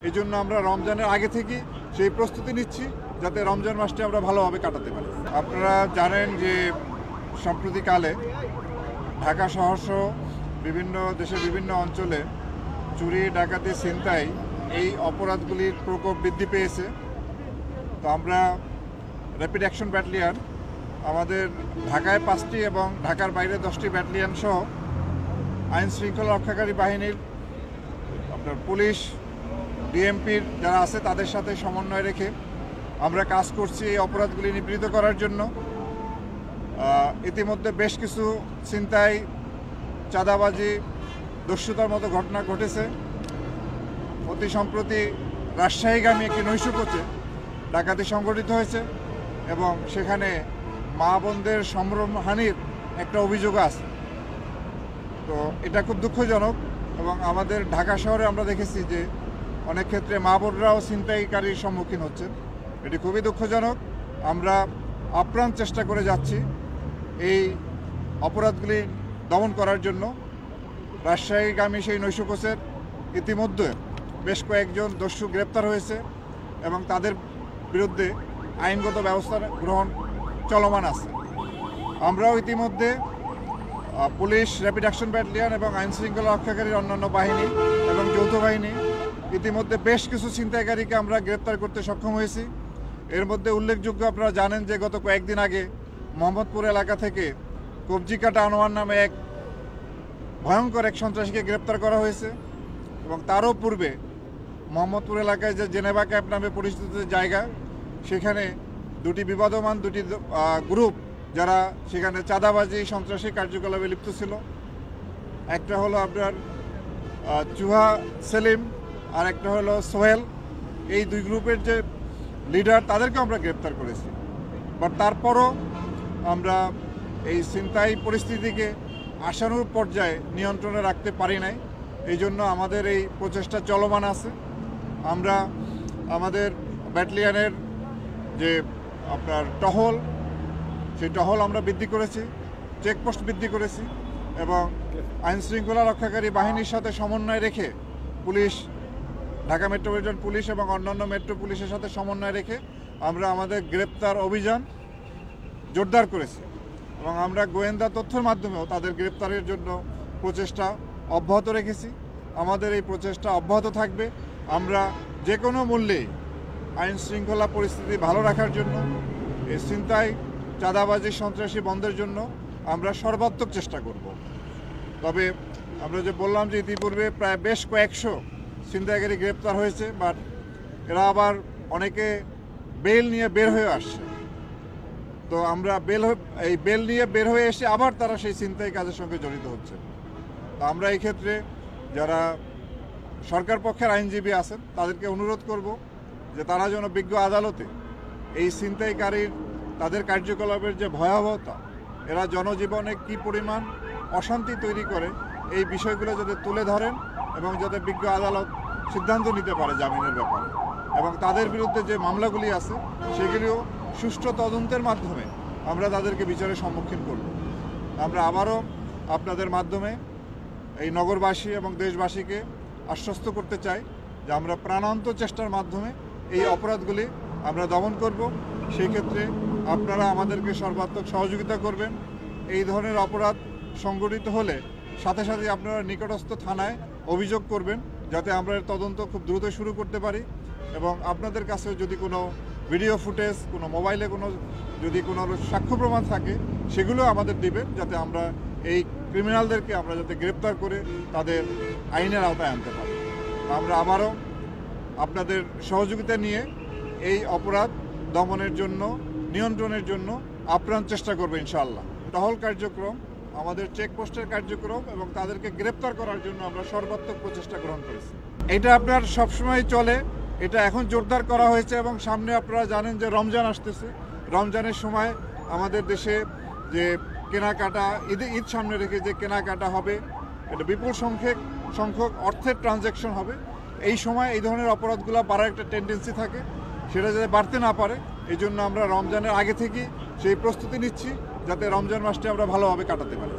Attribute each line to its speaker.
Speaker 1: এই জন্য আমরা রমজানের আগে থেকে সেই প্রস্তুতি নিচ্ছি যাতে রমজান মাসটি আমরা ভালোভাবে কাটাতে পারি। আপনারা জানেন যে সাম্প্রতিককালে ঢাকা শহরসহ বিভিন্ন দেশের বিভিন্ন অঞ্চলে চুরি, ডাকাতি, ছিনতাই এই অপরাধগুলির প্রকোপ বৃদ্ধি পেয়েছে। তো আমরা র্যাপিড অ্যাকশন ব্যাটালিয়ন আমাদের ঢাকায় 5টি এবং ঢাকার বাইরে 10টি ব্যাটালিয়ন সহ আইন শৃঙ্খলা রক্ষাকারী বাহিনীর আপনার পুলিশ, ডিএমপির যারা আছে তাদের সাথে সমন্বয় রেখে আমরা কাজ করছি এই অপরাধগুলি নিবৃত্ত করার জন্য। ইতিমধ্যে বেশ কিছু ছিনতাই, চাঁদাবাজি, দস্যুতার মতো ঘটনা ঘটেছে। অতি সম্প্রতি রাজশাহীগামী একটি নৈশকোচে ডাকাতি সংঘটিত হয়েছে এবং সেখানে মা বোনদের সম্ভ্রমহানির একটা অভিযোগ আছে। তো এটা খুব দুঃখজনক এবং আমাদের ঢাকা শহরে আমরা দেখেছি যে অনেক ক্ষেত্রে মা বোনরাও ছিনতাইকারীর সম্মুখীন হচ্ছেন। এটি খুবই দুঃখজনক। আমরা আপ্রাণ চেষ্টা করে যাচ্ছি এই অপরাধগুলি দমন করার জন্য। রাজশাহীগামী সেই নৈশকোচের ইতিমধ্যে বেশ কয়েকজন দস্যু গ্রেপ্তার হয়েছে এবং তাদের বিরুদ্ধে আইনগত ব্যবস্থা গ্রহণ চলমান আছে। আমরাও ইতিমধ্যে পুলিশ, র্যাপিড অ্যাকশন ব্যাটালিয়ন এবং আইন শৃঙ্খলা রক্ষাকারীর অন্যান্য বাহিনী এবং যৌথ বাহিনী ইতিমধ্যে বেশ কিছু ছিনতাইকারীকে আমরা গ্রেপ্তার করতে সক্ষম হয়েছি। এর মধ্যে উল্লেখযোগ্য, আপনারা জানেন যে গত কয়েকদিন আগে মোহাম্মদপুর এলাকা থেকে কবজিকাটা আনোয়ার নামে এক ভয়ঙ্কর এক সন্ত্রাসীকে গ্রেপ্তার করা হয়েছে এবং তারও পূর্বে মোহাম্মদপুর এলাকায় যে জেনেভা ক্যাম্প নামে পরিচিত জায়গা, সেখানে দুটি বিবাদমান গ্রুপ যারা সেখানে চাঁদাবাজি, সন্ত্রাসী কার্যকলাপে লিপ্ত ছিল। একটা হলো আপনার চুহা সেলিম আর একটা হলো সোহেল। এই দুই গ্রুপের যে লিডার তাদেরকে আমরা গ্রেপ্তার করেছি। বাট তারপরও আমরা এই ছিনতাই পরিস্থিতিকে আশানুরূপ পর্যায়ে নিয়ন্ত্রণে রাখতে পারি নাই। এই জন্য আমাদের এই প্রচেষ্টা চলমান আছে। আমরা আমাদের ব্যাটালিয়নের যে আপনার টহল, সেই টহল আমরা বৃদ্ধি করেছি, চেকপোস্ট বৃদ্ধি করেছি এবং আইন শৃঙ্খলা রক্ষাকারী বাহিনীর সাথে সমন্বয় রেখে পুলিশ, ঢাকা মেট্রোপলিটন পুলিশ এবং অন্যান্য মেট্রো পুলিশের সাথে সমন্বয় রেখে আমরা আমাদের গ্রেপ্তার অভিযান জোরদার করেছি এবং আমরা গোয়েন্দা তথ্যের মাধ্যমেও তাদের গ্রেপ্তারের জন্য প্রচেষ্টা অব্যাহত রেখেছি। আমাদের এই প্রচেষ্টা অব্যাহত থাকবে। আমরা যে কোনো মূল্যেই আইন শৃঙ্খলা পরিস্থিতি ভালো রাখার জন্য, এই ছিনতাই, চাঁদাবাজি, সন্ত্রাসী বন্ধের জন্য আমরা সর্বাত্মক চেষ্টা করব। তবে আমরা যে বললাম যে ইতিপূর্বে প্রায় বেশ কয়েকশো ছিনতাইকারী গ্রেপ্তার হয়েছে, বাট এরা আবার অনেকে বেল নিয়ে বের হয়ে আসছে। তো আমরা এই বেল নিয়ে বের হয়ে এসে আবার তারা সেই ছিনতাই কাজের সঙ্গে জড়িত হচ্ছে। তো আমরা এই ক্ষেত্রে যারা সরকার পক্ষের আইনজীবী আছেন তাদেরকে অনুরোধ করব যে তারা যেন বিজ্ঞ আদালতে এই ছিনতাইকারীর তাদের কার্যকলাপের যে ভয়াবহতা, এরা জনজীবনে কি পরিমাণ অশান্তি তৈরি করে, এই বিষয়গুলো যাতে তুলে ধরেন এবং যাতে বিজ্ঞ আদালত সিদ্ধান্ত নিতে পারে জামিনের ব্যাপারে এবং তাদের বিরুদ্ধে যে মামলাগুলি আছে সেগুলিও সুষ্ঠু তদন্তের মাধ্যমে আমরা তাদেরকে বিচারের সম্মুখীন করব। আমরা আবারও আপনাদের মাধ্যমে এই নগরবাসী এবং দেশবাসীকে আশ্বস্ত করতে চাই যে আমরা প্রাণান্ত চেষ্টার মাধ্যমে এই অপরাধগুলি আমরা দমন করব। সেই ক্ষেত্রে আপনারা আমাদেরকে সর্বাত্মক সহযোগিতা করবেন। এই ধরনের অপরাধ সংঘটিত হলে সাথে সাথে আপনারা নিকটস্থ থানায় অভিযোগ করবেন যাতে আমরা এর তদন্ত খুব দ্রুত শুরু করতে পারি এবং আপনাদের কাছে যদি কোনো ভিডিও ফুটেজ, কোনো মোবাইলে যদি কোনো সাক্ষ্য প্রমাণ থাকে সেগুলো আমাদের দিবেন যাতে আমরা এই ক্রিমিনালদেরকে আমরা যাতে গ্রেপ্তার করে তাদের আইনের আওতায় আনতে পারি। আমরা আবারও আপনাদের সহযোগিতা নিয়ে এই অপরাধ দমনের জন্য, নিয়ন্ত্রণের জন্য আপ্রাণ চেষ্টা করবো ইনশাআল্লাহ। টহল কার্যক্রম, আমাদের চেকপোস্টের কার্যক্রম এবং তাদেরকে গ্রেপ্তার করার জন্য আমরা সর্বাত্মক প্রচেষ্টা গ্রহণ করেছি। এটা আপনার সবসময় চলে, এটা এখন জোরদার করা হয়েছে এবং সামনে আপনারা জানেন যে রমজান আসতেছে। রমজানের সময় আমাদের দেশে যে কেনাকাটা, ঈদ সামনে রেখে যে কেনাকাটা হবে, এটা বিপুল সংখ্যক অর্থের ট্রানজ্যাকশন হবে। এই সময় এই ধরনের অপরাধগুলো বাড়ার একটা টেন্ডেন্সি থাকে, সেটা যাতে বাড়তে না পারে এই জন্য আমরা রমজানের আগে থেকে সেই প্রস্তুতি নিচ্ছি যাতে রমজান মাসটি আমরা ভালোভাবে কাটাতে পারি।